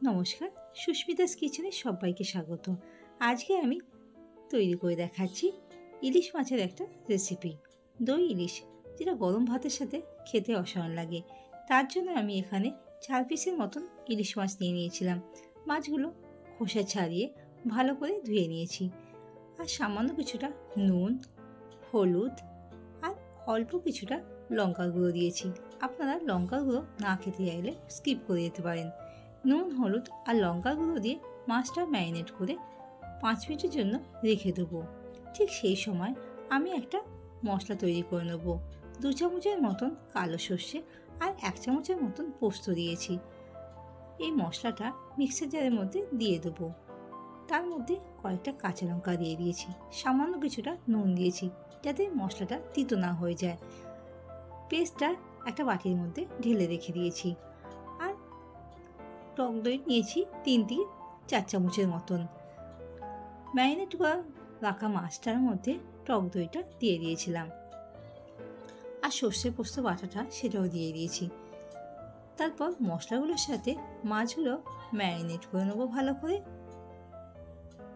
নমস্কার, সুস্মিতাস কিচেনে সবাইকে স্বাগত। আজকে আমি তৈরি করে দেখাচ্ছি ইলিশ মাছের একটা রেসিপি, দই ইলিশ, যেটা গরম ভাতের সাথে খেতে অসাধারণ লাগে। তার জন্য আমি এখানে 4 পিসের মতন ইলিশ মাছ নিয়ে নিয়েছিলাম। মাছগুলো খোসা ছাড়িয়ে ভালো করে ধুয়ে নিয়েছি, আর সামান্য কিছুটা নুন, হলুদ আর অল্প কিছুটা লঙ্কার গুঁড়ো দিয়েছি। আপনারা লঙ্কার গুঁড়ো না খেতে চাইলে স্কিপ করে যেতে পারেন। নুন, হলুদ আর লঙ্কা গুঁড়ো দিয়ে মাছটা ম্যারিনেট করে 5 মিনিটের জন্য রেখে দেবো। ঠিক সেই সময় আমি একটা মশলা তৈরি করে নেব। 2 চামচের মতন কালো সর্ষে আর 1 চামচের মতন পোস্ত দিয়েছি। এই মশলাটা মিক্সার জারের মধ্যে দিয়ে দেবো। তার মধ্যে কয়েকটা কাঁচা লঙ্কা দিয়ে দিয়েছি, সামান্য কিছুটা নুন দিয়েছি যাতে মশলাটা তিতো না হয়ে যায়। পেস্টটা একটা বাটির মধ্যে ঢেলে রেখে দিয়েছি। আর টক দই নিয়েছি 3 থেকে 4 চামচের মতন। ম্যারিনেট করা রাখা মাছটার মধ্যে টক দইটা দিয়ে দিয়েছিলাম, আর সর্ষে পোস্ত বাটাটা সেটাও দিয়ে দিয়েছি। তারপর মশলাগুলোর সাথে মাছগুলো ম্যারিনেট করে নেবো ভালো করে।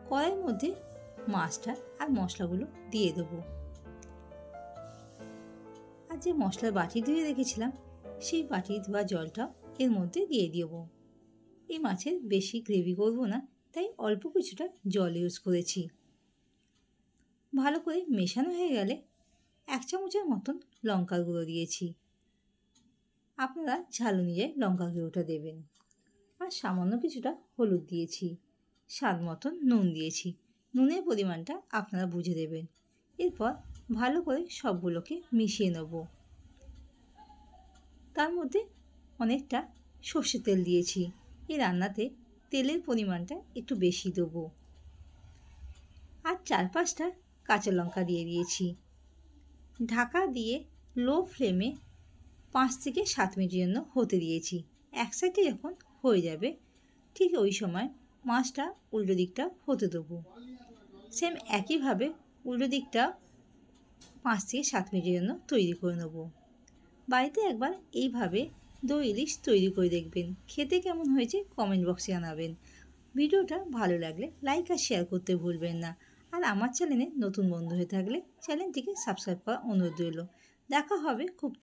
কড়াইয়ের মধ্যে মাছটা আর মশলাগুলো দিয়ে দেবো, আর যে মশলার বাটি ধুয়ে রেখেছিলাম সেই বাটি ধোয়া জলটা এর মধ্যে দিয়ে দেবো। এই মাছের বেশি গ্রেভি করব না, তাই অল্প কিছুটা জল ইউজ করেছি। ভালো করে মেশানো হয়ে গেলে 1 চামচের মতন লঙ্কার গুঁড়ো দিয়েছি। আপনারা ঝাল অনুযায়ী লঙ্কার গুঁড়োটা দেবেন। আর সামান্য কিছুটা হলুদ দিয়েছি, স্বাদ মতন নুন দিয়েছি। নুনের পরিমাণটা আপনারা বুঝে দেবেন। এরপর ভালো করে সবগুলোকে মিশিয়ে নেব। তার মধ্যে অনেকটা সর্ষের তেল দিয়েছি। এই রান্নাতে তেলের পরিমাণটা একটু বেশি দেবো। আর 4-5টা কাঁচা লঙ্কা দিয়ে দিয়েছি। ঢাকা দিয়ে লো ফ্লেমে 5 থেকে 7 মিনিটের জন্য হতে দিয়েছি। এক সাইডে যখন হয়ে যাবে ঠিক ওই সময় মাছটা উল্টো দিকটা হতে দেবো। সেম একইভাবে উল্টো দিকটা 5 থেকে 7 মিনিটের জন্য তৈরি করে নেব। বাড়িতে একবার এইভাবে দই ইলিশ তৈরি করে দেখবেন, খেতে কেমন হয়েছে কমেন্ট বক্সে জানাবেন। ভিডিওটা ভালো লাগলে লাইক আর শেয়ার করতে ভুলবেন না। আর আমার চ্যানেলে নতুন বন্ধু হয়ে থাকলে চ্যানেলটিকে সাবস্ক্রাইব করার অনুরোধ রইল। দেখা হবে খুব